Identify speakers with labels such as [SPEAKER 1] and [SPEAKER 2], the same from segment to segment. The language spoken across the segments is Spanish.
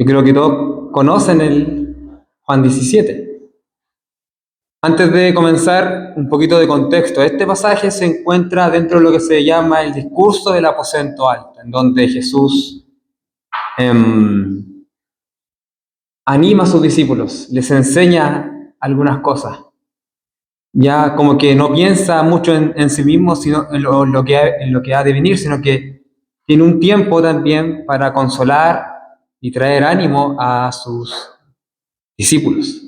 [SPEAKER 1] Yo creo que todos conocen el Juan 17. Antes de comenzar, un poquito de contexto. Este pasaje se encuentra dentro de lo que se llama el discurso del aposento alto, en donde Jesús anima a sus discípulos, les enseña algunas cosas. Ya como que no piensa mucho en sí mismo, sino en lo que ha de venir, sino que tiene un tiempo también para consolar y traer ánimo a sus discípulos.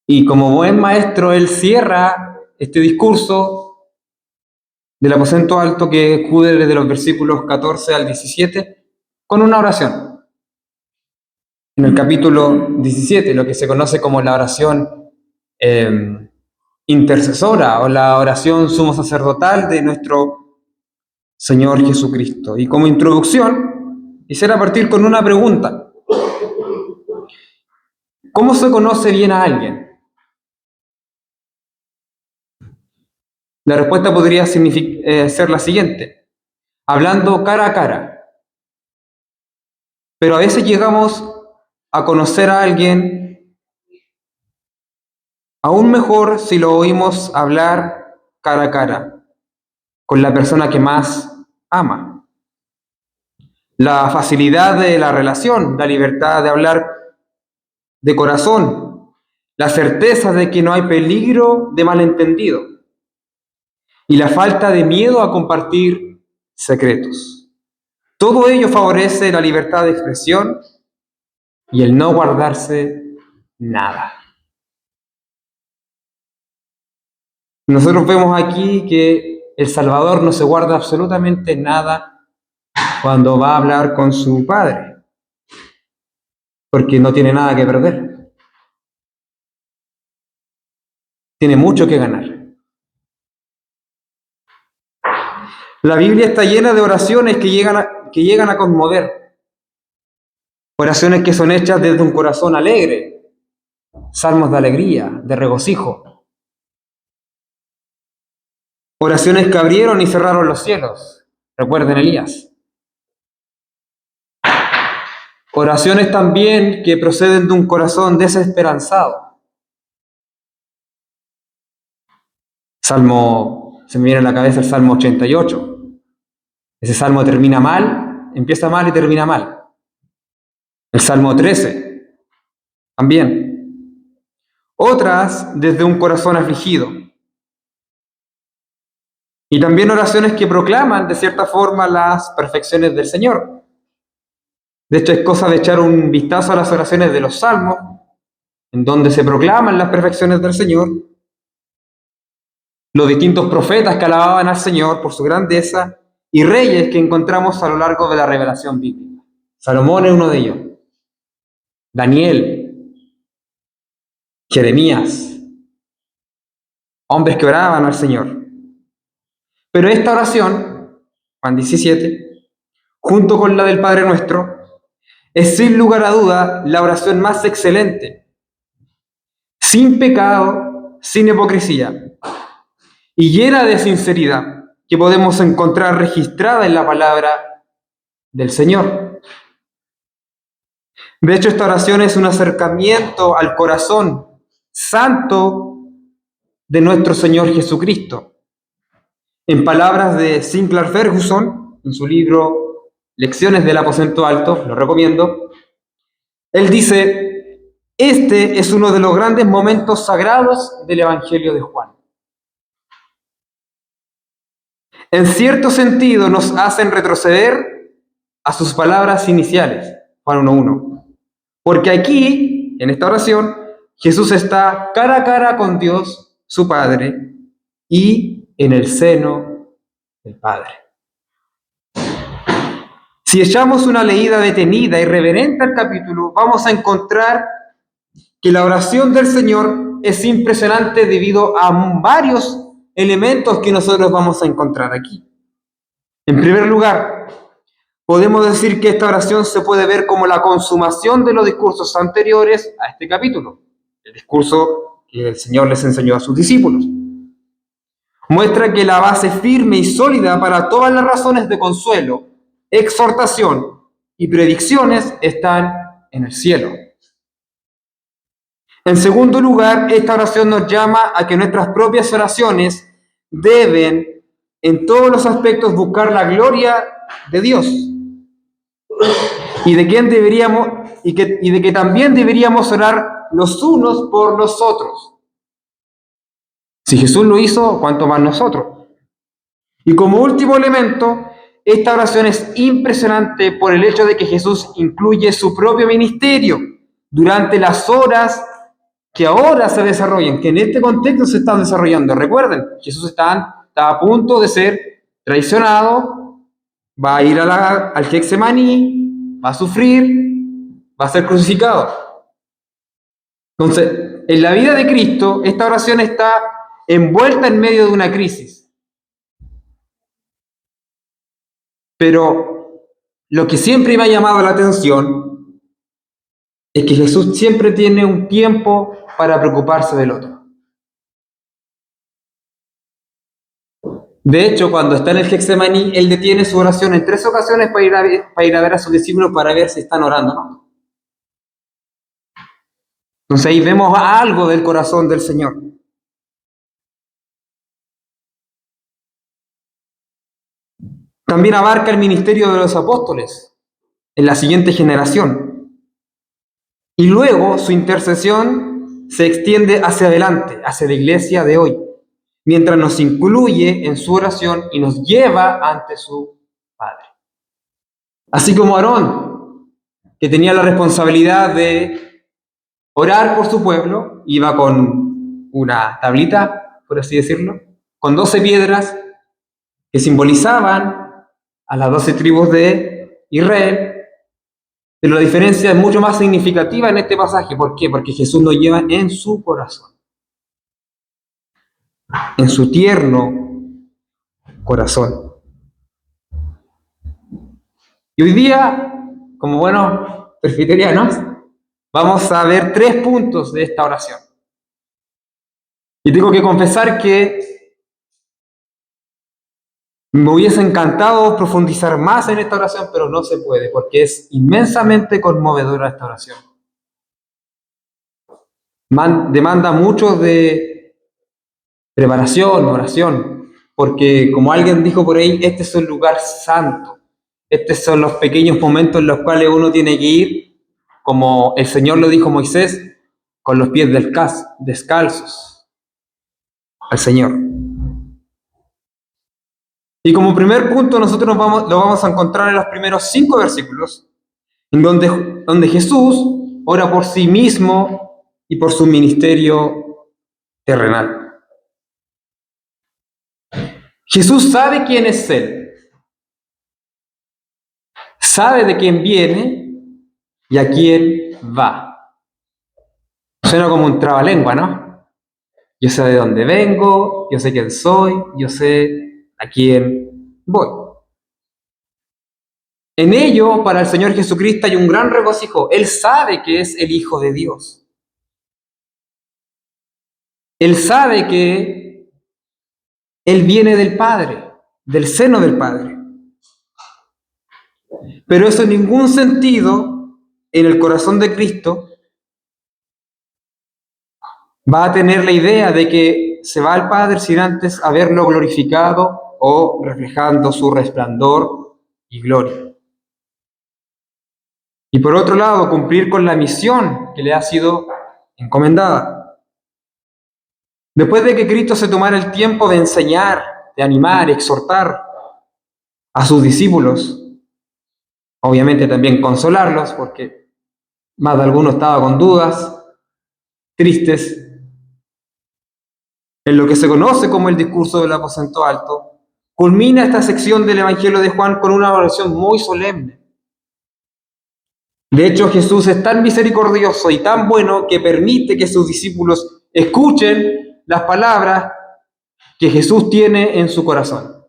[SPEAKER 1] Y como buen maestro, él cierra este discurso del aposento alto, que acude desde los versículos 14 al 17, con una oración. En el capítulo 17, lo que se conoce como la oración intercesora o la oración sumo sacerdotal de nuestro Señor Jesucristo. Y como introducción, quisiera partir con una pregunta. ¿Cómo se conoce bien a alguien? La respuesta podría ser la siguiente: hablando cara a cara. Pero a veces llegamos a conocer a alguien aún mejor si lo oímos hablar cara a cara con la persona que más ama. La facilidad de la relación, la libertad de hablar de corazón, la certeza de que no hay peligro de malentendido y la falta de miedo a compartir secretos. Todo ello favorece la libertad de expresión y el no guardarse nada. Nosotros vemos aquí que el Salvador no se guarda absolutamente nada cuando va a hablar con su Padre, porque no tiene nada que perder. Tiene mucho que ganar. La Biblia está llena de oraciones que llegan a conmover. Oraciones que son hechas desde un corazón alegre. Salmos de alegría, de regocijo. Oraciones que abrieron y cerraron los cielos. Recuerden Elías. Oraciones también que proceden de un corazón desesperanzado. Se me viene a la cabeza el Salmo 88. Ese salmo termina mal, empieza mal y termina mal. El Salmo 13, también. Otras desde un corazón afligido. Y también oraciones que proclaman de cierta forma las perfecciones del Señor. De hecho, es cosa de echar un vistazo a las oraciones de los Salmos, en donde se proclaman las perfecciones del Señor. Los distintos profetas que alababan al Señor por su grandeza y reyes que encontramos a lo largo de la revelación bíblica. Salomón es uno de ellos. Daniel, Jeremías, hombres que oraban al Señor. Pero esta oración, Juan 17, junto con la del Padre Nuestro, es sin lugar a duda la oración más excelente, sin pecado, sin hipocresía y llena de sinceridad que podemos encontrar registrada en la palabra del Señor. De hecho, esta oración es un acercamiento al corazón santo de nuestro Señor Jesucristo. En palabras de Sinclair Ferguson, en su libro Lecciones del Aposento Alto, lo recomiendo, él dice: este es uno de los grandes momentos sagrados del Evangelio de Juan. En cierto sentido nos hacen retroceder a sus palabras iniciales, Juan 1:1. Porque aquí, en esta oración, Jesús está cara a cara con Dios, su Padre, y en el seno del Padre. Si echamos una leída detenida y reverente al capítulo, vamos a encontrar que la oración del Señor es impresionante debido a varios elementos que nosotros vamos a encontrar aquí. En primer lugar, podemos decir que esta oración se puede ver como la consumación de los discursos anteriores a este capítulo, el discurso que el Señor les enseñó a sus discípulos. Muestra que la base firme y sólida para todas las razones de consuelo, exhortación y predicciones están en el cielo. En segundo lugar, esta oración nos llama a que nuestras propias oraciones deben, en todos los aspectos, buscar la gloria de Dios y de que también deberíamos orar los unos por los otros. Si Jesús lo hizo, ¿cuánto más nosotros? Y como último elemento, esta oración es impresionante por el hecho de que Jesús incluye su propio ministerio durante las horas que ahora se desarrollan, que en este contexto se están desarrollando. Recuerden, Jesús está a punto de ser traicionado, va a ir al Getsemaní, va a sufrir, va a ser crucificado. Entonces, en la vida de Cristo, esta oración está envuelta en medio de una crisis. Pero lo que siempre me ha llamado la atención es que Jesús siempre tiene un tiempo para preocuparse del otro. De hecho, cuando está en el Getsemaní, él detiene su oración en 3 ocasiones para ir a ver a sus discípulos para ver si están orando, ¿no? Entonces ahí vemos algo del corazón del Señor. También abarca el ministerio de los apóstoles en la siguiente generación. Y luego su intercesión se extiende hacia adelante, hacia la iglesia de hoy, mientras nos incluye en su oración y nos lleva ante su Padre. Así como Aarón, que tenía la responsabilidad de orar por su pueblo, iba con una tablita, por así decirlo, con 12 piedras que simbolizaban a las 12 tribus de Israel, pero la diferencia es mucho más significativa en este pasaje. ¿Por qué? Porque Jesús lo lleva en su corazón, en su tierno corazón. Y hoy día, como buenos presbiterianos, vamos a ver 3 puntos de esta oración. Y tengo que confesar que me hubiese encantado profundizar más en esta oración, pero no se puede, porque es inmensamente conmovedora esta oración. Demanda mucho de preparación, oración, porque como alguien dijo por ahí, este es un lugar santo. Estos son los pequeños momentos en los cuales uno tiene que ir, como el Señor lo dijo a Moisés, con los pies descalzos al Señor. Y como primer punto, nosotros lo vamos a encontrar en los primeros 5 versículos, en donde Jesús ora por sí mismo y por su ministerio terrenal. Jesús sabe quién es Él, sabe de quién viene y a quién va. Suena como un trabalengua, ¿no? Yo sé de dónde vengo, yo sé quién soy, yo sé a quién voy. En ello, para el Señor Jesucristo hay un gran regocijo. Él sabe que es el Hijo de Dios. Él sabe que Él viene del Padre, del seno del Padre. Pero eso en ningún sentido, en el corazón de Cristo, va a tener la idea de que se va al Padre sin antes haberlo glorificado o reflejando su resplandor y gloria. Y por otro lado, cumplir con la misión que le ha sido encomendada. Después de que Cristo se tomara el tiempo de enseñar, de animar, exhortar a sus discípulos, obviamente también consolarlos, porque más de alguno estaba con dudas, tristes, en lo que se conoce como el discurso del aposento alto, culmina esta sección del Evangelio de Juan con una oración muy solemne. De hecho, Jesús es tan misericordioso y tan bueno que permite que sus discípulos escuchen las palabras que Jesús tiene en su corazón.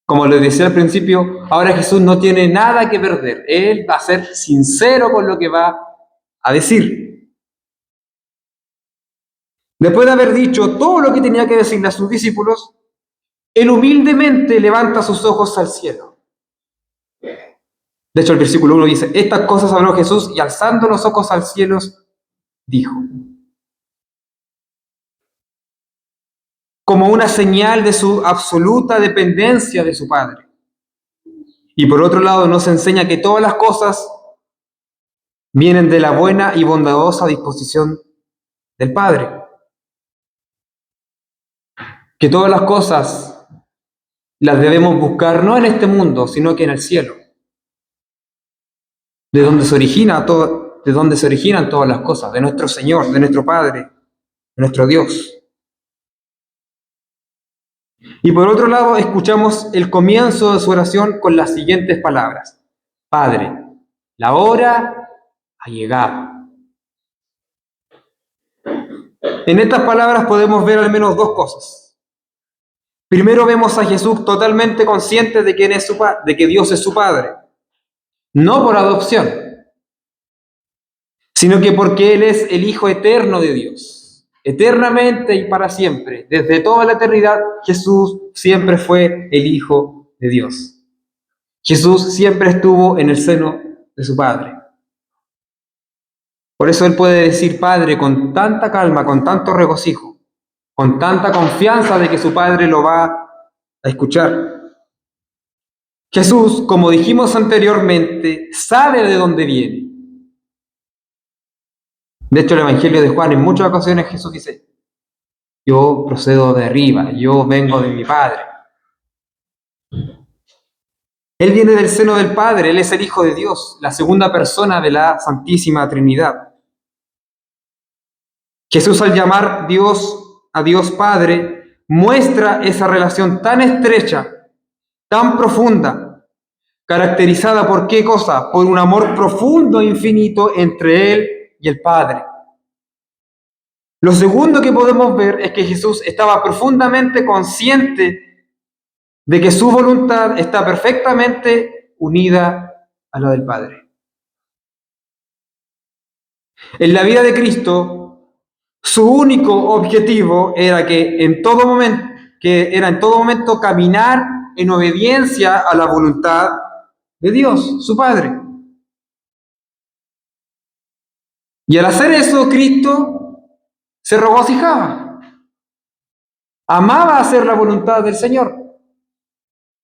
[SPEAKER 1] Como les decía al principio, ahora Jesús no tiene nada que perder. Él va a ser sincero con lo que va a decir. Después de haber dicho todo lo que tenía que decirle a sus discípulos, Él humildemente levanta sus ojos al cielo De hecho, el versículo 1 dice, estas cosas habló Jesús y alzando los ojos al cielo, dijo, como una señal de su absoluta dependencia de su Padre. Y por otro lado, nos enseña que todas las cosas vienen de la buena y bondadosa disposición del Padre. Que todas las cosas las debemos buscar no en este mundo, sino que en el cielo, de donde se origina todo, de donde se originan todas las cosas, de nuestro Señor, de nuestro Padre, de nuestro Dios. Y por otro lado, escuchamos el comienzo de su oración con las siguientes palabras. Padre, la hora ha llegado. En estas palabras podemos ver al menos dos cosas. Primero vemos a Jesús totalmente consciente de de que Dios es su Padre. No por adopción, sino que porque Él es el Hijo eterno de Dios. Eternamente y para siempre, desde toda la eternidad, Jesús siempre fue el Hijo de Dios. Jesús siempre estuvo en el seno de su Padre. Por eso Él puede decir Padre con tanta calma, con tanto regocijo, con tanta confianza de que su Padre lo va a escuchar. Jesús, como dijimos anteriormente, sabe de dónde viene. De hecho, el Evangelio de Juan, en muchas ocasiones Jesús dice, yo procedo de arriba, yo vengo de mi Padre. Él viene del seno del Padre, Él es el Hijo de Dios, la segunda persona de la Santísima Trinidad. Jesús, al llamar a Dios Padre, muestra esa relación tan estrecha, tan profunda, caracterizada por ¿qué cosa? Por un amor profundo e infinito entre Él y el Padre. Lo segundo que podemos ver es que Jesús estaba profundamente consciente de que su voluntad está perfectamente unida a la del Padre. En la vida de Cristo, su único objetivo era en todo momento caminar en obediencia a la voluntad de Dios, su Padre. Y al hacer eso, Cristo se regocijaba. Amaba hacer la voluntad del Señor.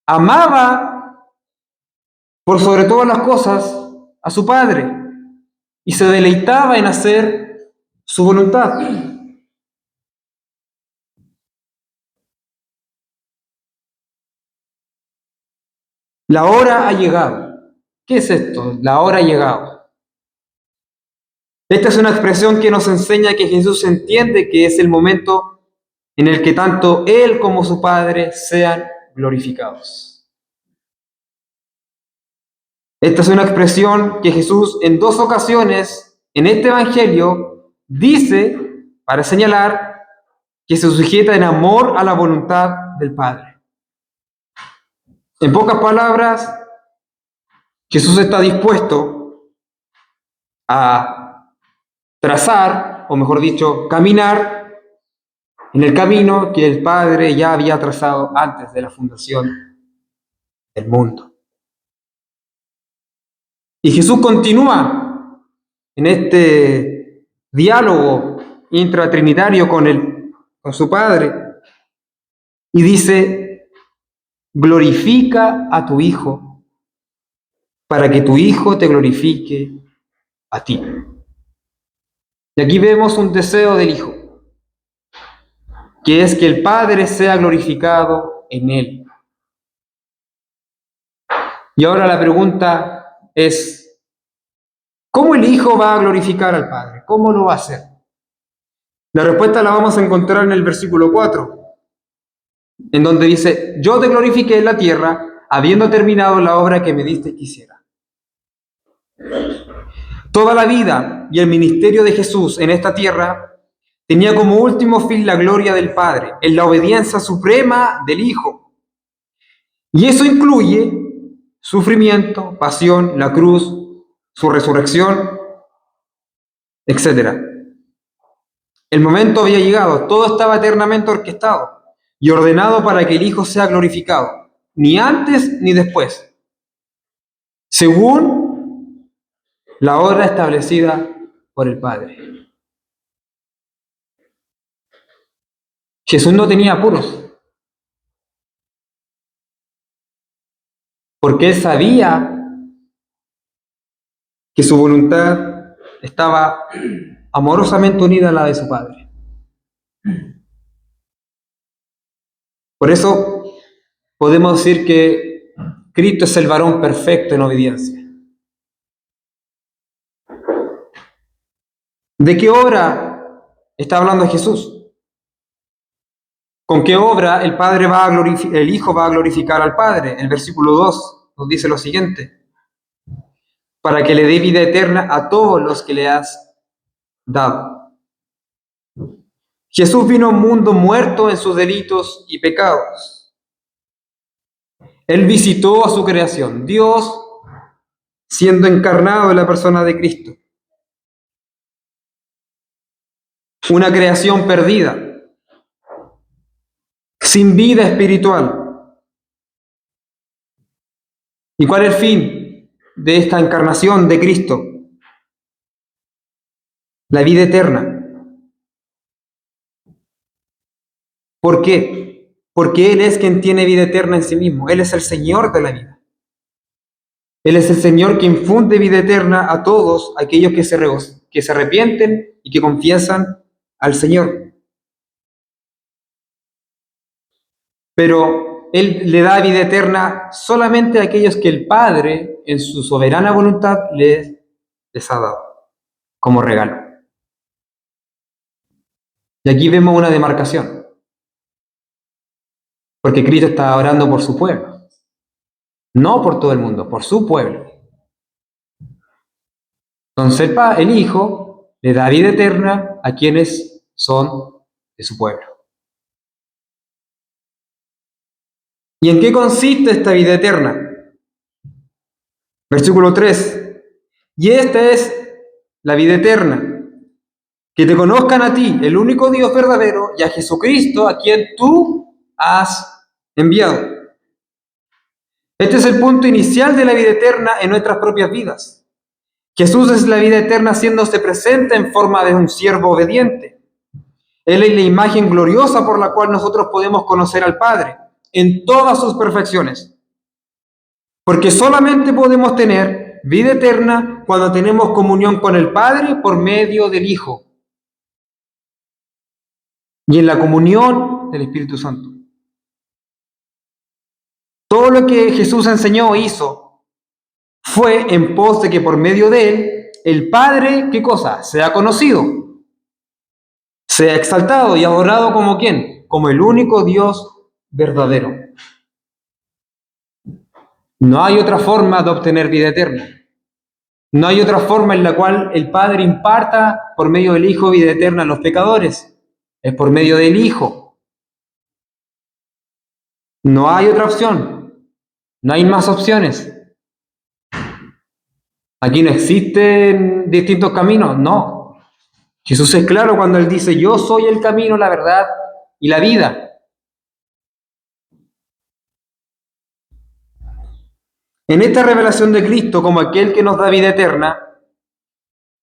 [SPEAKER 1] Amaba, por sobre todas las cosas, a su Padre. Y se deleitaba en hacer su voluntad. La hora ha llegado. ¿Qué es esto? La hora ha llegado. Esta es una expresión que nos enseña que Jesús entiende que es el momento en el que tanto Él como su Padre sean glorificados. Esta es una expresión que Jesús en dos ocasiones en este Evangelio dice para señalar que se sujeta en amor a la voluntad del Padre. En pocas palabras, Jesús está dispuesto a trazar, o mejor dicho, caminar en el camino que el Padre ya había trazado antes de la fundación del mundo. Y Jesús continúa en este diálogo intratrinitario con su Padre y dice, glorifica a tu Hijo para que tu Hijo te glorifique a ti. Y aquí vemos un deseo del Hijo, que es que el Padre sea glorificado en Él. Y ahora la pregunta es, ¿cómo el Hijo va a glorificar al Padre? ¿Cómo lo va a hacer? La respuesta la vamos a encontrar en el versículo 4, en donde dice, yo te glorifiqué en la tierra, habiendo terminado la obra que me diste que hiciera. Toda la vida y el ministerio de Jesús en esta tierra tenía como último fin la gloria del Padre, en la obediencia suprema del Hijo. Y eso incluye sufrimiento, pasión, la cruz, su resurrección, etc. El momento había llegado, todo estaba eternamente orquestado y ordenado para que el Hijo sea glorificado, ni antes ni después, según la hora establecida por el Padre. Jesús no tenía apuros, porque él sabía que su voluntad estaba amorosamente unida a la de su Padre. Por eso podemos decir que Cristo es el varón perfecto en obediencia. ¿De qué obra está hablando Jesús? ¿Con qué obra el Padre el Hijo va a glorificar al Padre? El versículo 2 nos dice lo siguiente: para que le dé vida eterna a todos los que le has dado. Jesús vino a un mundo muerto en sus delitos y pecados. Él visitó a su creación, Dios siendo encarnado en la persona de Cristo. Una creación perdida, sin vida espiritual. ¿Y cuál es el fin de esta encarnación de Cristo? La vida eterna. ¿Por qué? Porque Él es quien tiene vida eterna en sí mismo. Él es el Señor de la vida. Él es el Señor que infunde vida eterna a todos aquellos que se arrepienten y que confiesan al Señor. Pero Él le da vida eterna solamente a aquellos que el Padre, en su soberana voluntad, les ha dado como regalo. Y aquí vemos una demarcación. Porque Cristo está orando por su pueblo. No por todo el mundo, por su pueblo. Entonces el Hijo le da vida eterna a quienes son de su pueblo. ¿Y en qué consiste esta vida eterna? Versículo 3. Y esta es la vida eterna, que te conozcan a ti, el único Dios verdadero, y a Jesucristo, a quien tú has enviado. Este es el punto inicial de la vida eterna en nuestras propias vidas. Jesús es la vida eterna haciéndose presente en forma de un siervo obediente. Él es la imagen gloriosa por la cual nosotros podemos conocer al Padre en todas sus perfecciones. Porque solamente podemos tener vida eterna cuando tenemos comunión con el Padre por medio del Hijo y en la comunión del Espíritu Santo. Todo lo que Jesús enseñó e hizo fue en pos de que por medio de Él, el Padre, ¿qué cosa? Sea conocido, sea exaltado y adorado como ¿quién? Como el único Dios verdadero. No hay otra forma de obtener vida eterna. No hay otra forma en la cual el Padre imparta por medio del Hijo vida eterna a los pecadores. Es por medio del Hijo. No hay otra opción. No hay más opciones. Aquí no existen distintos caminos. No. Jesús es claro cuando Él dice: yo soy el camino, la verdad y la vida. En esta revelación de Cristo como aquel que nos da vida eterna,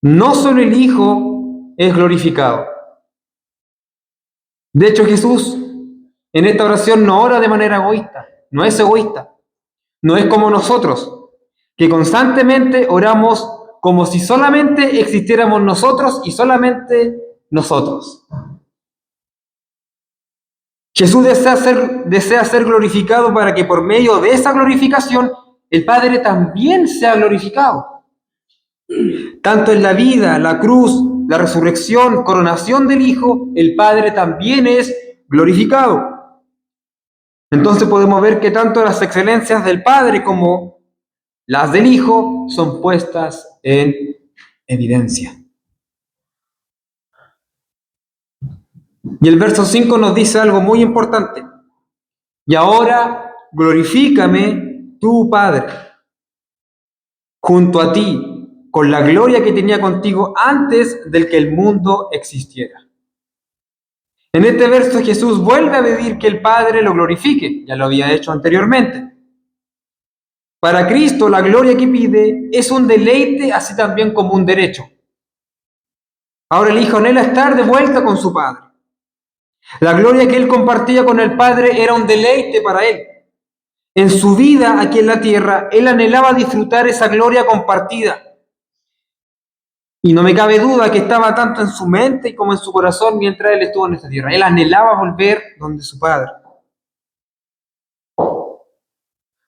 [SPEAKER 1] no solo el Hijo es glorificado. De hecho, Jesús en esta oración no ora de manera egoísta, no es egoísta, no es como nosotros, que constantemente oramos como si solamente existiéramos nosotros y solamente nosotros. Jesús desea ser glorificado para que por medio de esa glorificación el Padre también sea glorificado. Tanto en la vida, la cruz, la resurrección, coronación del Hijo, el Padre también es glorificado. Entonces podemos ver que tanto las excelencias del Padre como las del Hijo son puestas en evidencia. Y el verso 5 nos dice algo muy importante. Y ahora glorifícame tu Padre junto a ti, con la gloria que tenía contigo antes del que el mundo existiera. En este verso Jesús vuelve a pedir que el Padre lo glorifique, ya lo había hecho anteriormente. Para Cristo, la gloria que pide es un deleite, así también como un derecho. Ahora el Hijo anhela estar de vuelta con su Padre. La gloria que Él compartía con el Padre era un deleite para Él. En su vida aquí en la tierra, Él anhelaba disfrutar esa gloria compartida. Y no me cabe duda que estaba tanto en su mente como en su corazón mientras Él estuvo en esta tierra. Él anhelaba volver donde su Padre.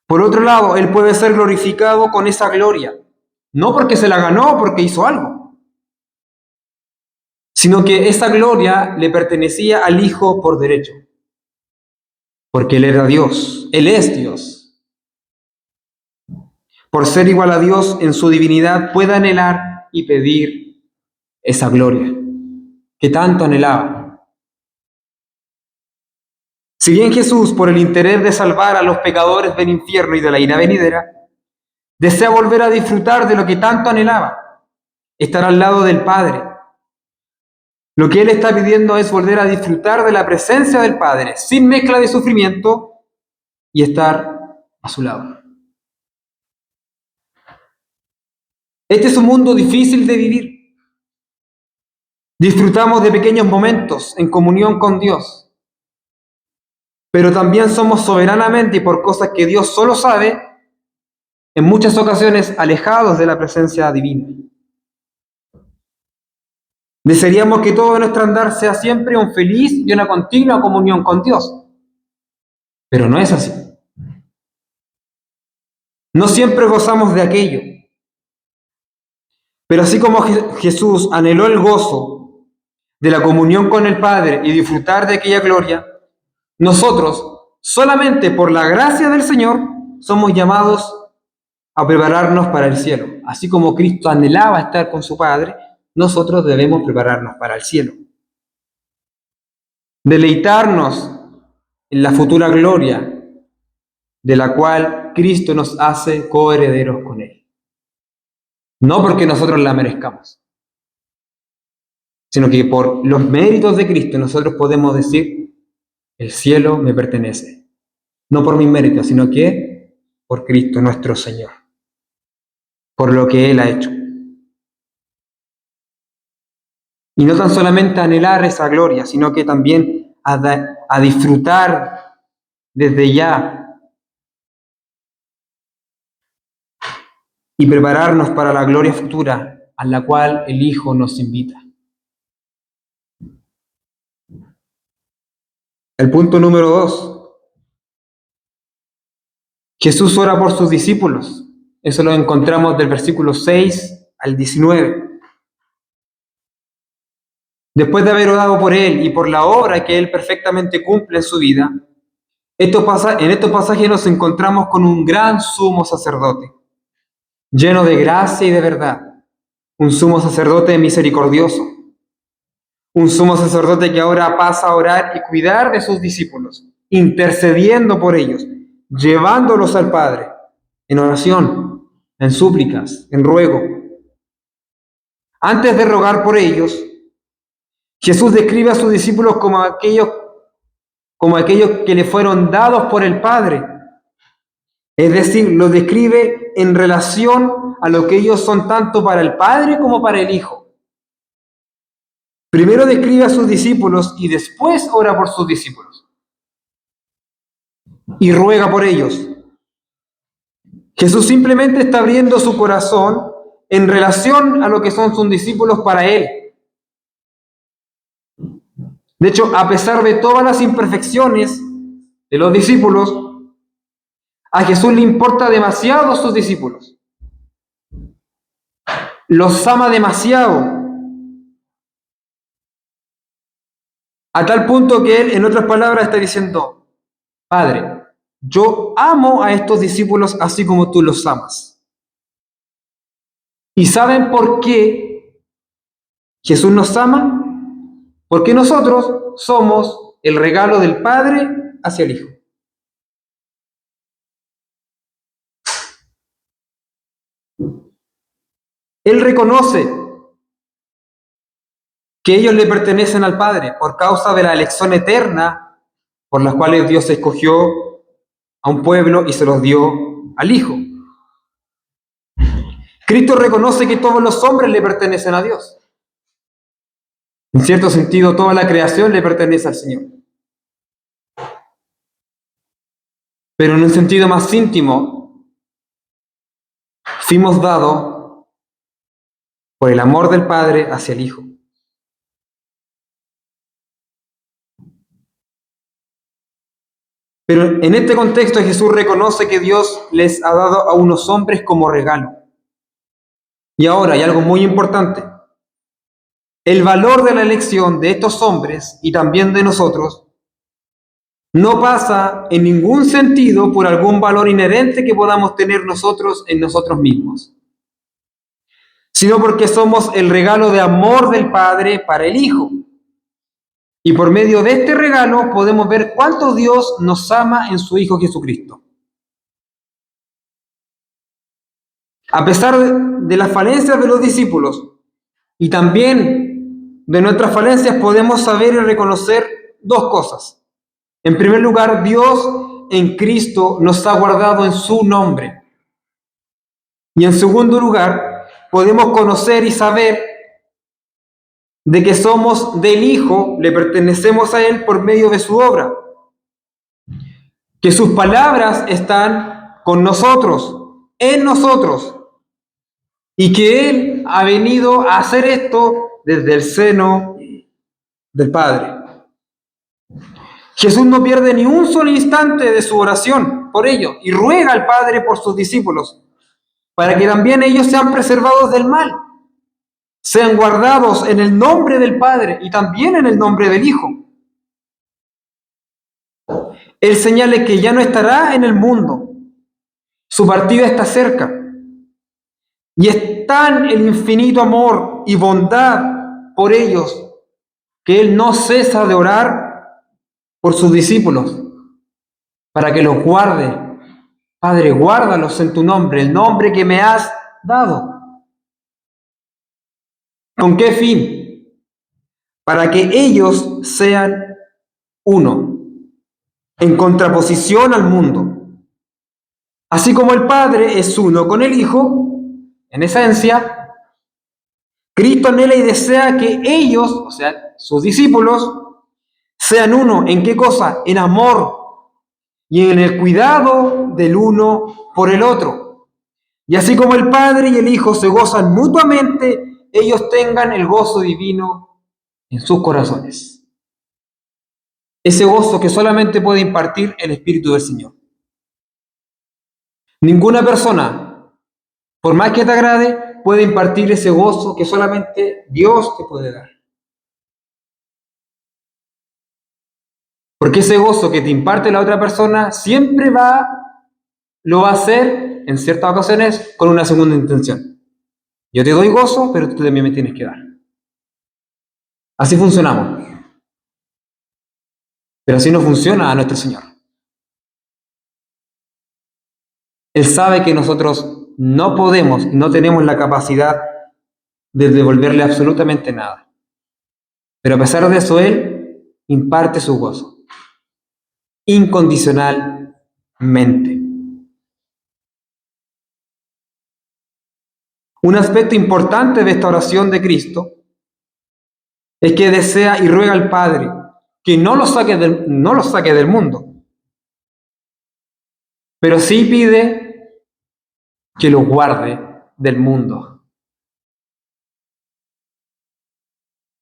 [SPEAKER 1] Por otro lado, Él puede ser glorificado con esa gloria. No porque se la ganó, porque hizo algo, sino que esa gloria le pertenecía al Hijo por derecho. Porque Él era Dios. Él es Dios. Por ser igual a Dios en su divinidad, puede anhelar y pedir esa gloria que tanto anhelaba. Si bien Jesús, por el interés de salvar a los pecadores del infierno y de la ira venidera, desea volver a disfrutar de lo que tanto anhelaba, estar al lado del Padre. Lo que Él está pidiendo es volver a disfrutar de la presencia del Padre, sin mezcla de sufrimiento, y estar a su lado. Este es un mundo difícil de vivir. Disfrutamos de pequeños momentos en comunión con Dios, pero también somos soberanamente y por cosas que Dios solo sabe, en muchas ocasiones alejados de la presencia divina. Desearíamos que todo nuestro andar sea siempre un feliz y una continua comunión con Dios, pero no es así. No siempre gozamos de aquello, pero así como Jesús anheló el gozo de la comunión con el Padre y disfrutar de aquella gloria, nosotros, solamente por la gracia del Señor, somos llamados a prepararnos para el cielo. Así como Cristo anhelaba estar con su Padre, nosotros debemos prepararnos para el cielo. Deleitarnos en la futura gloria de la cual Cristo nos hace coherederos con Él. No porque nosotros la merezcamos, sino que por los méritos de Cristo nosotros podemos decir, el cielo me pertenece. No por mis méritos, sino que por Cristo nuestro Señor, por lo que Él ha hecho. Y no tan solamente anhelar esa gloria, sino que también a disfrutar desde ya y prepararnos para la gloria futura a la cual el Hijo nos invita. El punto número 2. Jesús ora por sus discípulos. Eso lo encontramos del versículo 6 al 19. Después de haber orado por Él y por la obra que Él perfectamente cumple en su vida, en estos pasajes nos encontramos con un gran sumo sacerdote, lleno de gracia y de verdad, un sumo sacerdote misericordioso, un sumo sacerdote que ahora pasa a orar y cuidar de sus discípulos, intercediendo por ellos, llevándolos al Padre, en oración, en súplicas, en ruego. Antes de rogar por ellos, Jesús describe a sus discípulos como aquellos que le fueron dados por el Padre. Es decir, los describe en relación a lo que ellos son tanto para el Padre como para el Hijo. Primero describe a sus discípulos y después ora por sus discípulos. Y ruega por ellos. Jesús simplemente está abriendo su corazón en relación a lo que son sus discípulos para Él. De hecho, a pesar de todas las imperfecciones de los discípulos, a Jesús le importa demasiado sus discípulos. Los ama demasiado. A tal punto que Él, en otras palabras, está diciendo, Padre, yo amo a estos discípulos así como tú los amas. ¿Y saben por qué Jesús nos ama? Porque nosotros somos el regalo del Padre hacia el Hijo. Él reconoce que ellos le pertenecen al Padre por causa de la elección eterna por las cuales Dios escogió a un pueblo y se los dio al Hijo. Cristo reconoce que todos los hombres le pertenecen a Dios. En cierto sentido, toda la creación le pertenece al Señor. Pero en un sentido más íntimo, fuimos dados por el amor del Padre hacia el Hijo. Pero en este contexto Jesús reconoce que Dios les ha dado a unos hombres como regalo. Y ahora hay algo muy importante. El valor de la elección de estos hombres y también de nosotros no pasa en ningún sentido por algún valor inherente que podamos tener nosotros en nosotros mismos, sino porque somos el regalo de amor del Padre para el Hijo. Y por medio de este regalo podemos ver cuánto Dios nos ama en su Hijo Jesucristo. A pesar de las falencias de los discípulos y también de nuestras falencias, podemos saber y reconocer dos cosas. En primer lugar, Dios en Cristo nos ha guardado en su nombre. Y en segundo lugar, podemos conocer y saber de que somos del Hijo, le pertenecemos a Él por medio de su obra. Que sus palabras están con nosotros, en nosotros. Y que Él ha venido a hacer esto desde el seno del Padre. Jesús no pierde ni un solo instante de su oración por ello y ruega al Padre por sus discípulos, para que también ellos sean preservados del mal, sean guardados en el nombre del Padre y también en el nombre del Hijo. Él señala que ya no estará en el mundo, su partida está cerca, y es tan el infinito amor y bondad por ellos que Él no cesa de orar por sus discípulos, para que los guarde. Padre, guárdalos en tu nombre, el nombre que me has dado. ¿Con qué fin? Para que ellos sean uno, en contraposición al mundo. Así como el Padre es uno con el Hijo, en esencia, Cristo anhela y desea que ellos, o sea, sus discípulos, sean uno. ¿En qué cosa? En amor y en el cuidado del uno por el otro. Y así como el Padre y el Hijo se gozan mutuamente, ellos tengan el gozo divino en sus corazones. Ese gozo que solamente puede impartir el Espíritu del Señor. Ninguna persona, por más que te agrade, puede impartir ese gozo que solamente Dios te puede dar. Porque ese gozo que te imparte la otra persona siempre lo va a hacer en ciertas ocasiones con una segunda intención. Yo te doy gozo, pero tú también me tienes que dar. Así funcionamos. Pero así no funciona a nuestro Señor. Él sabe que nosotros no podemos, no tenemos la capacidad de devolverle absolutamente nada. Pero a pesar de eso, Él imparte su gozo incondicionalmente. Un aspecto importante de esta oración de Cristo es que desea y ruega al Padre que no lo saque del mundo, pero sí pide que lo guarde del mundo.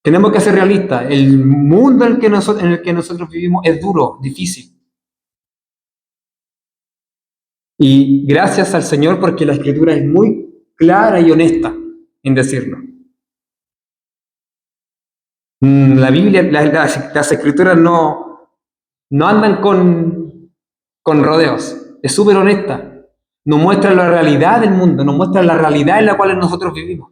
[SPEAKER 1] Tenemos que ser realistas. El mundo en el que nosotros vivimos es duro, difícil. Y gracias al Señor porque la Escritura es muy clara y honesta en decirlo. La Biblia, las Escrituras no andan con rodeos. Es súper honesta. Nos muestra la realidad del mundo, nos muestra la realidad en la cual nosotros vivimos.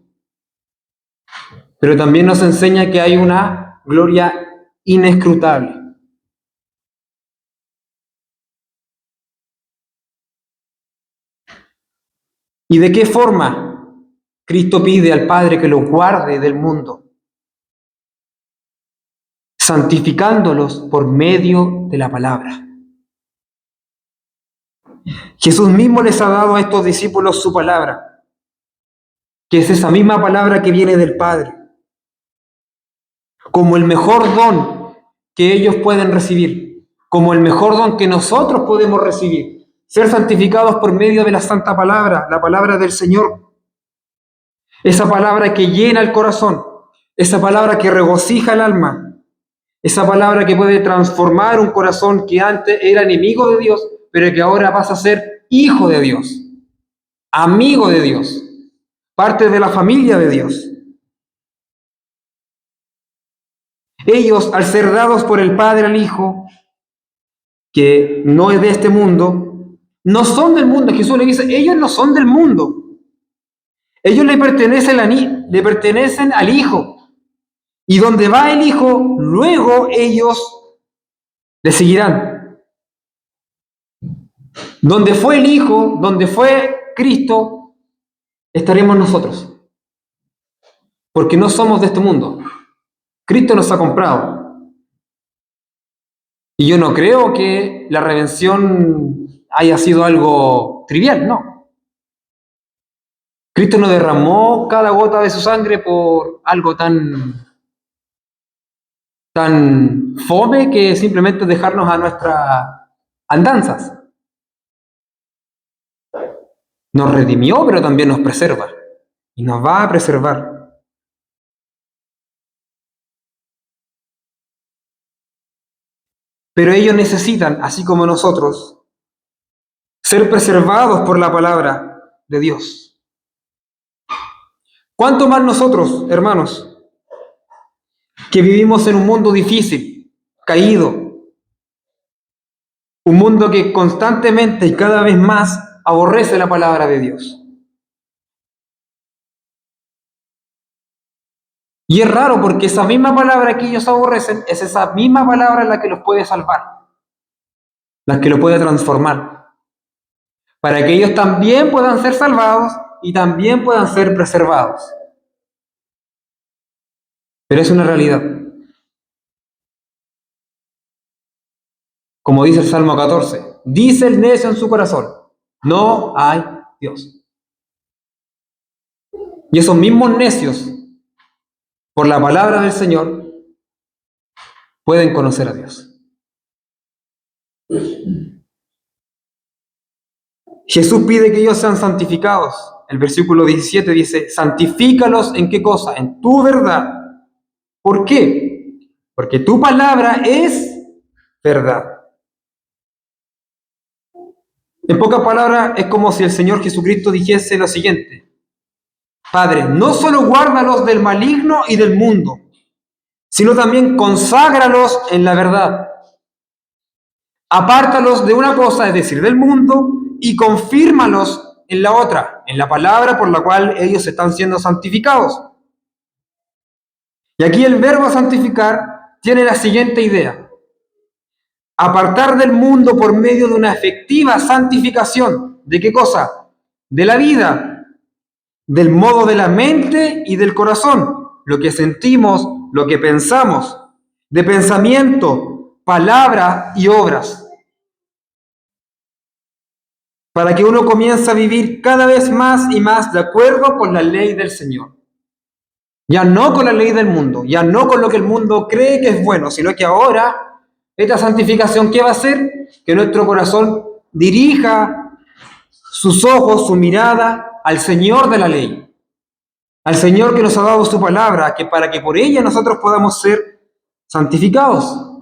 [SPEAKER 1] Pero también nos enseña que hay una gloria inescrutable. ¿Y de qué forma Cristo pide al Padre que los guarde del mundo? Santificándolos por medio de la palabra. Jesús mismo les ha dado a estos discípulos su palabra. que es esa misma palabra que viene del Padre, como el mejor don que ellos pueden recibir, como el mejor don que nosotros podemos recibir, ser santificados por medio de la santa palabra, la palabra del Señor, esa palabra que llena el corazón, esa palabra que regocija el alma, esa palabra que puede transformar un corazón que antes era enemigo de Dios, pero que ahora pasa a ser hijo de Dios, amigo de Dios, parte de la familia de Dios. Ellos, al ser dados por el Padre al Hijo, que no es de este mundo, no son del mundo. Jesús le dice, ellos no son del mundo. Ellos le pertenecen al Hijo. Y donde va el Hijo, luego ellos le seguirán. Donde fue el Hijo, donde fue Cristo, estaremos nosotros. Porque no somos de este mundo. Cristo nos ha comprado. Y yo no creo que la redención haya sido algo trivial, no. Cristo no derramó cada gota de su sangre por algo tan fome que simplemente dejarnos a nuestras andanzas. Nos redimió, pero también nos preserva. Y nos va a preservar. Pero ellos necesitan, así como nosotros, ser preservados por la palabra de Dios. ¿Cuánto más nosotros, hermanos, que vivimos en un mundo difícil, caído, un mundo que constantemente y cada vez más aborrece la palabra de Dios? Y es raro porque esa misma palabra que ellos aborrecen es esa misma palabra la que los puede salvar, la que los puede transformar, para que ellos también puedan ser salvados y también puedan ser preservados. Pero es una realidad. Como dice el Salmo 14, dice el necio en su corazón, no hay Dios. Y esos mismos necios, por la palabra del Señor, pueden conocer a Dios. Jesús pide que ellos sean santificados. El versículo 17 dice, santifícalos ¿en qué cosa? En tu verdad. ¿Por qué? Porque tu palabra es verdad. En pocas palabras, es como si el Señor Jesucristo dijese lo siguiente: Padre, no solo guárdalos del maligno y del mundo, sino también conságralos en la verdad. Apártalos de una cosa, es decir, del mundo, y confírmalos en la otra, en la palabra por la cual ellos están siendo santificados. Y aquí el verbo santificar tiene la siguiente idea: apartar del mundo por medio de una efectiva santificación. ¿De qué cosa? De la vida, del modo de la mente y del corazón, lo que sentimos, lo que pensamos, de pensamiento, palabra y obras, para que uno comience a vivir cada vez más y más de acuerdo con la ley del Señor. Ya no con la ley del mundo, ya no con lo que el mundo cree que es bueno, sino que ahora esta santificación, ¿qué va a hacer? Que nuestro corazón dirija sus ojos, su mirada al Señor de la ley, al Señor que nos ha dado su palabra, que para que por ella nosotros podamos ser santificados.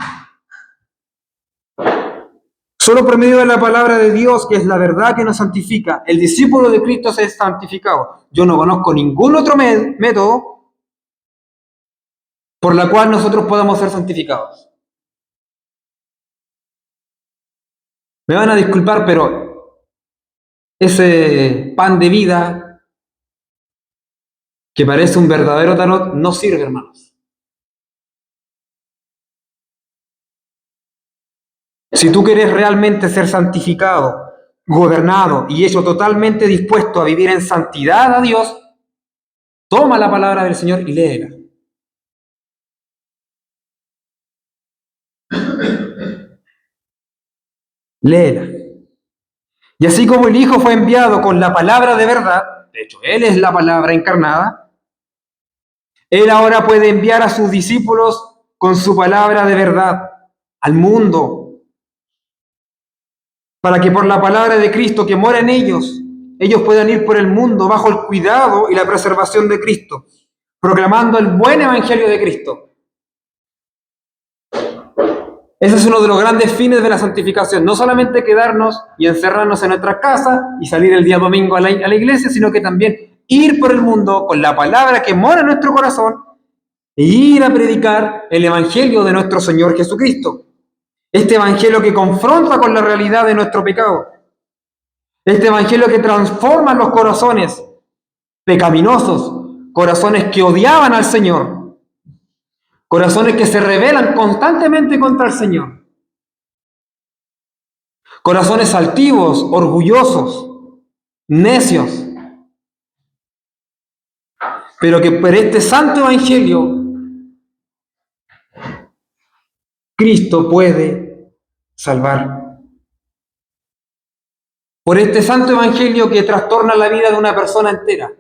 [SPEAKER 1] Solo por medio de la palabra de Dios, que es la verdad que nos santifica, el discípulo de Cristo se es santificado. Yo no conozco ningún otro método por la cual nosotros podamos ser santificados. Me van a disculpar, pero ese pan de vida que parece un verdadero tarot no sirve, hermanos. Si tú quieres realmente ser santificado, gobernado y hecho totalmente dispuesto a vivir en santidad a Dios, toma la palabra del Señor y léela. Léela. Y así como el Hijo fue enviado con la palabra de verdad, de hecho, Él es la palabra encarnada, Él ahora puede enviar a sus discípulos con su palabra de verdad al mundo, para que por la palabra de Cristo que mora en ellos, ellos puedan ir por el mundo bajo el cuidado y la preservación de Cristo, proclamando el buen evangelio de Cristo. Ese es uno de los grandes fines de la santificación, no solamente quedarnos y encerrarnos en nuestras casas y salir el día domingo a la iglesia, sino que también ir por el mundo con la palabra que mora en nuestro corazón e ir a predicar el evangelio de nuestro Señor Jesucristo. Este evangelio que confronta con la realidad de nuestro pecado. Este evangelio que transforma los corazones pecaminosos, corazones que odiaban al Señor, corazones que se rebelan constantemente contra el Señor, corazones altivos, orgullosos, necios, pero que por este santo evangelio Cristo puede salvar. Por este santo evangelio que trastorna la vida de una persona entera.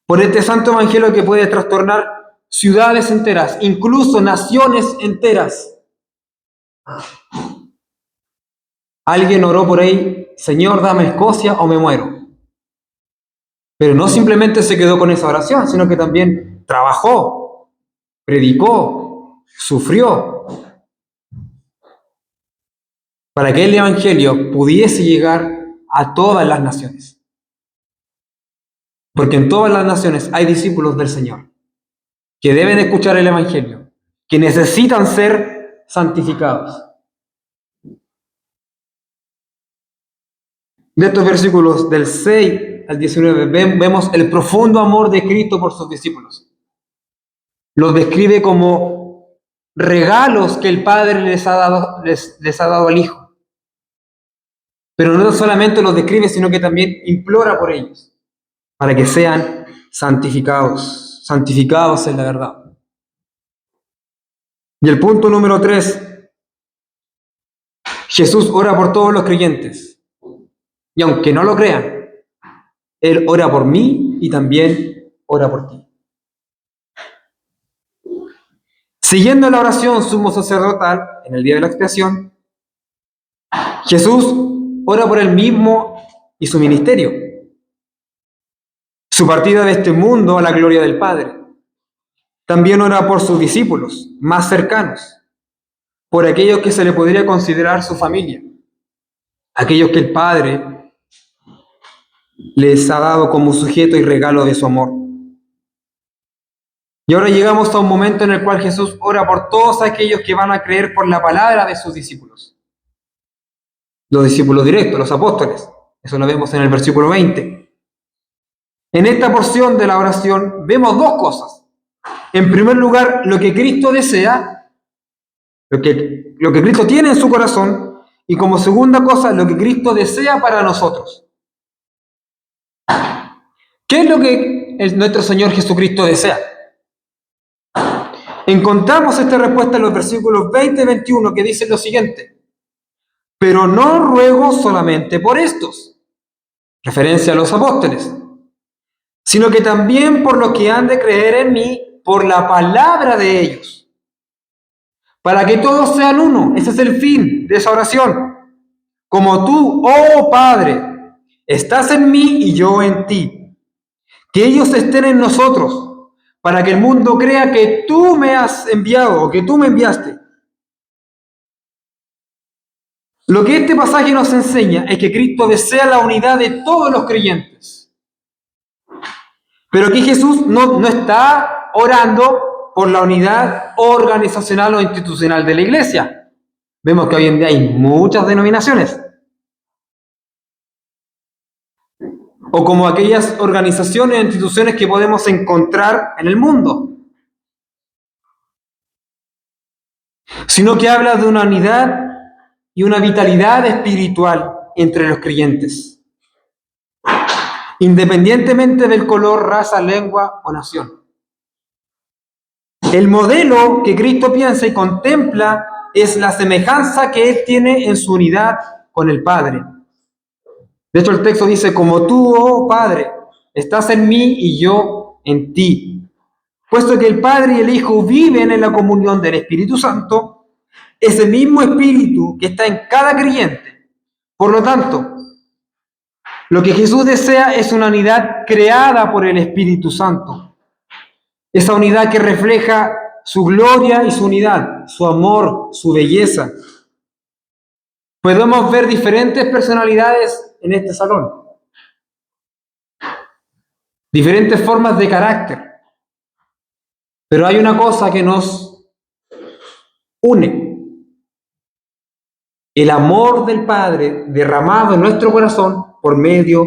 [SPEAKER 1] Por este santo evangelio que puede trastornar ciudades enteras, incluso naciones enteras. Alguien oró por ahí, Señor, dame Escocia o me muero. Pero no simplemente se quedó con esa oración, sino que también trabajó, predicó, sufrió, para que el evangelio pudiese llegar a todas las naciones. Porque en todas las naciones hay discípulos del Señor que deben escuchar el evangelio, que necesitan ser santificados. De estos versículos del 6 al 19 vemos el profundo amor de Cristo por sus discípulos. Los describe como regalos que el Padre les ha dado al Hijo. Pero no solamente los describe, sino que también implora por ellos, para que sean santificados en la verdad. Y el punto número 3, Jesús ora por todos los creyentes. Y aunque no lo crean, Él ora por mí y también ora por ti. Siguiendo la oración sumo sacerdotal en el día de la expiación, Jesús ora por él mismo y su ministerio, su partida de este mundo a la gloria del Padre. También ora por sus discípulos más cercanos, por aquellos que se le podría considerar su familia, aquellos que el Padre les ha dado como sujeto y regalo de su amor. Y ahora llegamos a un momento en el cual Jesús ora por todos aquellos que van a creer por la palabra de sus discípulos. Los discípulos directos, los apóstoles. Eso lo vemos en el versículo 20. En esta porción de la oración vemos dos cosas. En primer lugar, lo que Cristo desea, lo que Cristo tiene en su corazón, y como segunda cosa, lo que Cristo desea para nosotros. ¿Qué es lo que nuestro Señor Jesucristo desea? Encontramos esta respuesta en los versículos 20 y 21 que dicen lo siguiente: pero no ruego solamente por estos, referencia a los apóstoles, sino que también por los que han de creer en mí por la palabra de ellos, para que todos sean uno. Ese es el fin de esa oración. Como tú, oh Padre, estás en mí y yo en ti, que ellos estén en nosotros, para que el mundo crea que tú me has enviado o que tú me enviaste. Lo que este pasaje nos enseña es que Cristo desea la unidad de todos los creyentes. Pero aquí Jesús no está orando por la unidad organizacional o institucional de la iglesia. Vemos que hoy en día hay muchas denominaciones. O como aquellas organizaciones e instituciones que podemos encontrar en el mundo. Sino que habla de una unidad y una vitalidad espiritual entre los creyentes, independientemente del color, raza, lengua o nación. El modelo que Cristo piensa y contempla es la semejanza que Él tiene en su unidad con el Padre. De hecho, el texto dice, como tú, oh Padre, estás en mí y yo en ti. Puesto que el Padre y el Hijo viven en la comunión del Espíritu Santo, ese mismo Espíritu que está en cada creyente. Por lo tanto, lo que Jesús desea es una unidad creada por el Espíritu Santo. Esa unidad que refleja su gloria y su unidad, su amor, su belleza. Podemos ver diferentes personalidades en este salón, diferentes formas de carácter, pero hay una cosa que nos une: el amor del Padre derramado en nuestro corazón por medio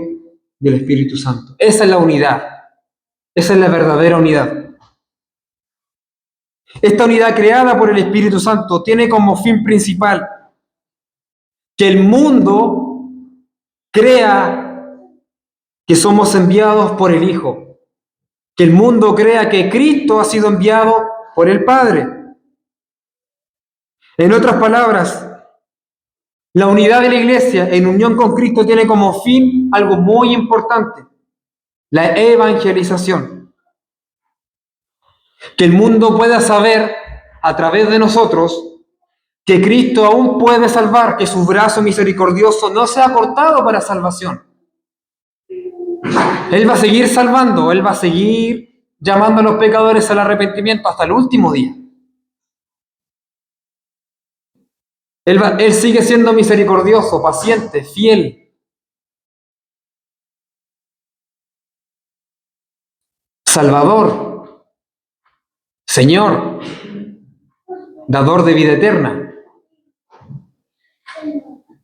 [SPEAKER 1] del Espíritu Santo. Esa es la unidad, esa es la verdadera unidad. Esta unidad creada por el Espíritu Santo tiene como fin principal que el mundo crea que somos enviados por el Hijo, que el mundo crea que Cristo ha sido enviado por el Padre. En otras palabras, la unidad de la Iglesia en unión con Cristo tiene como fin algo muy importante: la evangelización. Que el mundo pueda saber a través de nosotros que Cristo aún puede salvar, que su brazo misericordioso no se ha cortado para salvación. Él va a seguir salvando, Él va a seguir llamando a los pecadores al arrepentimiento hasta el último día. Él sigue siendo misericordioso, paciente, fiel. Salvador, Señor, dador de vida eterna.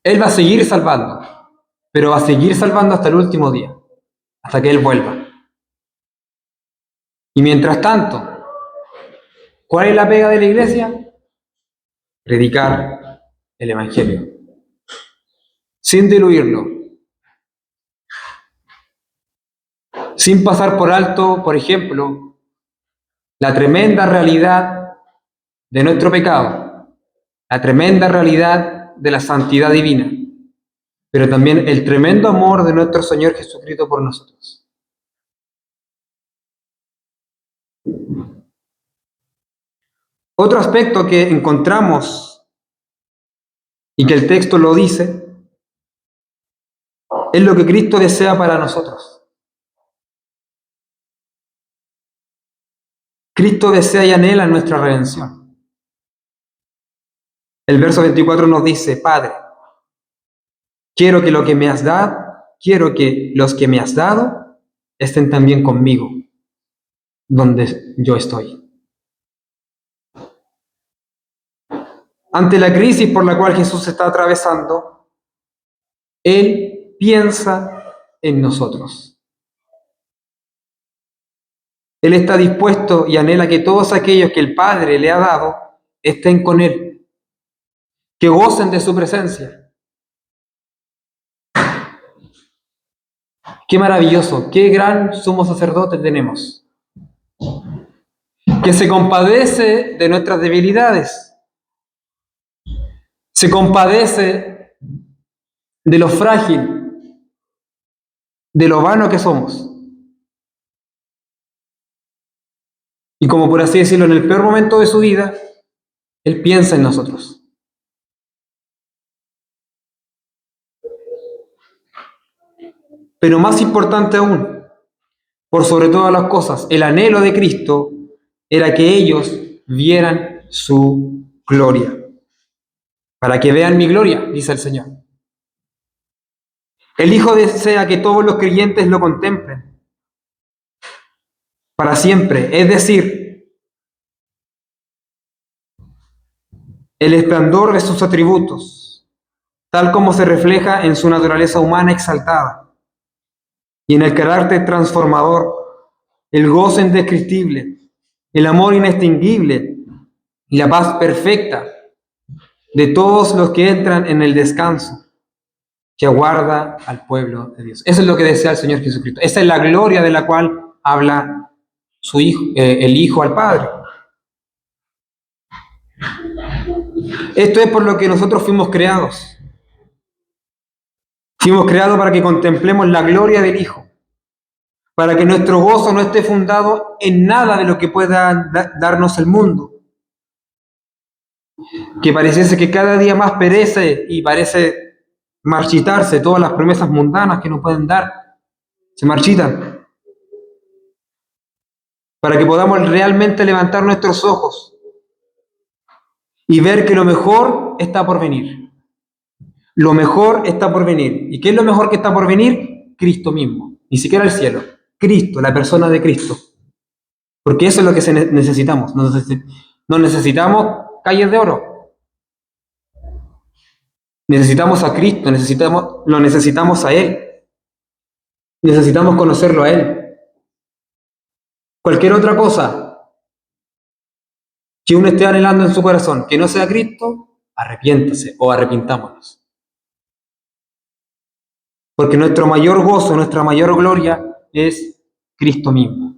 [SPEAKER 1] Él va a seguir salvando, pero va a seguir salvando hasta el último día, hasta que Él vuelva. Y mientras tanto, ¿cuál es la pega de la iglesia? Predicar el Evangelio, sin diluirlo, sin pasar por alto, por ejemplo, la tremenda realidad de nuestro pecado, la tremenda realidad de la santidad divina, pero también el tremendo amor de nuestro Señor Jesucristo por nosotros. Otro aspecto que encontramos y que el texto lo dice es lo que Cristo desea para nosotros. Cristo desea y anhela nuestra redención. El verso 24 nos dice: Padre, quiero que los que me has dado estén también conmigo, donde yo estoy. Ante la crisis por la cual Jesús está atravesando, Él piensa en nosotros. Él está dispuesto y anhela que todos aquellos que el Padre le ha dado estén con Él, que gocen de su presencia. Qué maravilloso, qué gran sumo sacerdote tenemos, que se compadece de nuestras debilidades, se compadece de lo frágil, de lo vano que somos. Y como por así decirlo, en el peor momento de su vida, Él piensa en nosotros. Pero más importante aún, por sobre todas las cosas, el anhelo de Cristo era que ellos vieran su gloria. Para que vean mi gloria, dice el Señor. El Hijo desea que todos los creyentes lo contemplen para siempre, es decir, el esplendor de sus atributos, tal como se refleja en su naturaleza humana exaltada y en el carácter transformador, el gozo indescriptible, el amor inextinguible y la paz perfecta de todos los que entran en el descanso que aguarda al pueblo de Dios. Eso es lo que desea el Señor Jesucristo. Esa es la gloria de la cual habla su hijo, el Hijo al Padre. Esto es por lo que nosotros fuimos creados. Fuimos creados para que contemplemos la gloria del Hijo, para que nuestro gozo no esté fundado en nada de lo que pueda darnos el mundo, que pareciese que cada día más perece y parece marchitarse todas las promesas mundanas que nos pueden dar, se marchitan, para que podamos realmente levantar nuestros ojos y ver que lo mejor está por venir. Lo mejor está por venir. ¿Y qué es lo mejor que está por venir? Cristo mismo, ni siquiera el cielo. Cristo, la persona de Cristo. Porque eso es lo que necesitamos. No necesitamos calles de oro. Necesitamos a Cristo, lo necesitamos a Él. Necesitamos conocerlo a Él. Cualquier otra cosa que uno esté anhelando en su corazón, que no sea Cristo, arrepiéntase o arrepintámonos. Porque nuestro mayor gozo, nuestra mayor gloria es Cristo mismo.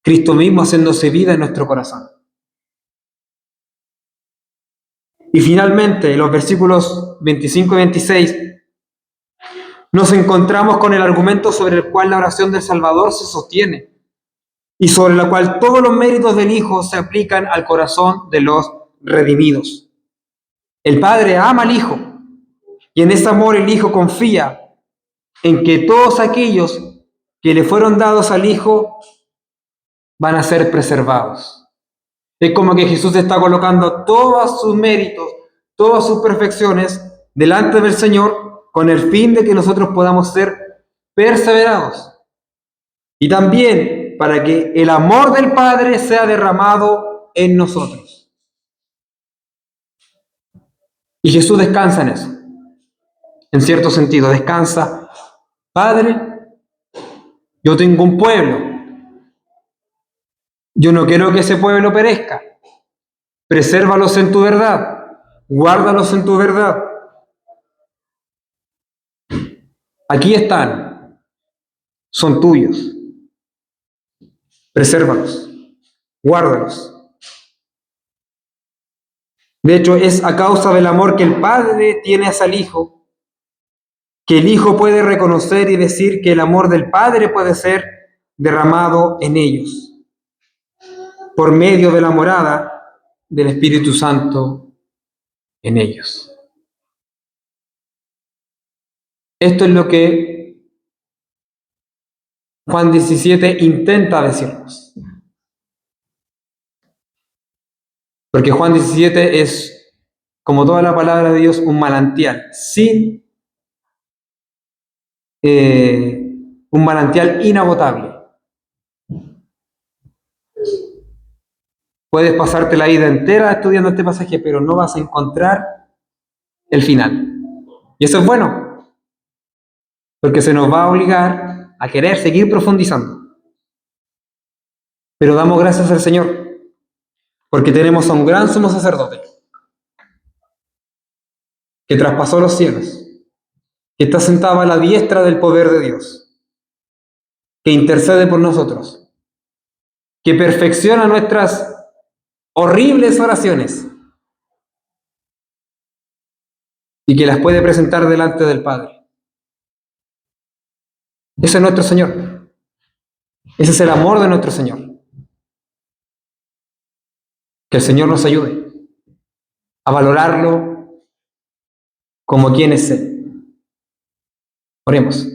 [SPEAKER 1] Cristo mismo haciéndose vida en nuestro corazón. Y finalmente, en los versículos 25 y 26, nos encontramos con el argumento sobre el cual la oración del Salvador se sostiene y sobre la cual todos los méritos del Hijo se aplican al corazón de los redimidos. El Padre ama al Hijo y en ese amor el Hijo confía en que todos aquellos que le fueron dados al Hijo van a ser preservados. Es como que Jesús está colocando todos sus méritos, todas sus perfecciones delante del Señor con el fin de que nosotros podamos ser perseverados. Y también para que el amor del Padre sea derramado en nosotros. Y Jesús descansa en eso. En cierto sentido, descansa. Padre, yo tengo un pueblo. Yo no quiero que ese pueblo perezca. Presérvalos en tu verdad. Guárdalos en tu verdad. Aquí están. Son tuyos. Presérvalos. Guárdalos. De hecho, es a causa del amor que el Padre tiene hacia el Hijo que el Hijo puede reconocer y decir que el amor del Padre puede ser derramado en ellos por medio de la morada del Espíritu Santo en ellos. Esto es lo que Juan 17 intenta decirnos. Porque Juan 17 es, como toda la palabra de Dios, un manantial, un manantial inagotable. Puedes pasarte la vida entera estudiando este pasaje, pero no vas a encontrar el final. Y eso es bueno, porque se nos va a obligar a querer seguir profundizando. Pero damos gracias al Señor, porque tenemos a un gran sumo sacerdote que traspasó los cielos, que está sentado a la diestra del poder de Dios, que intercede por nosotros, que perfecciona nuestras horribles oraciones y que las puede presentar delante del Padre. Ese es nuestro Señor. Ese es el amor de nuestro Señor. Que el Señor nos ayude a valorarlo como quien es Él. Oremos.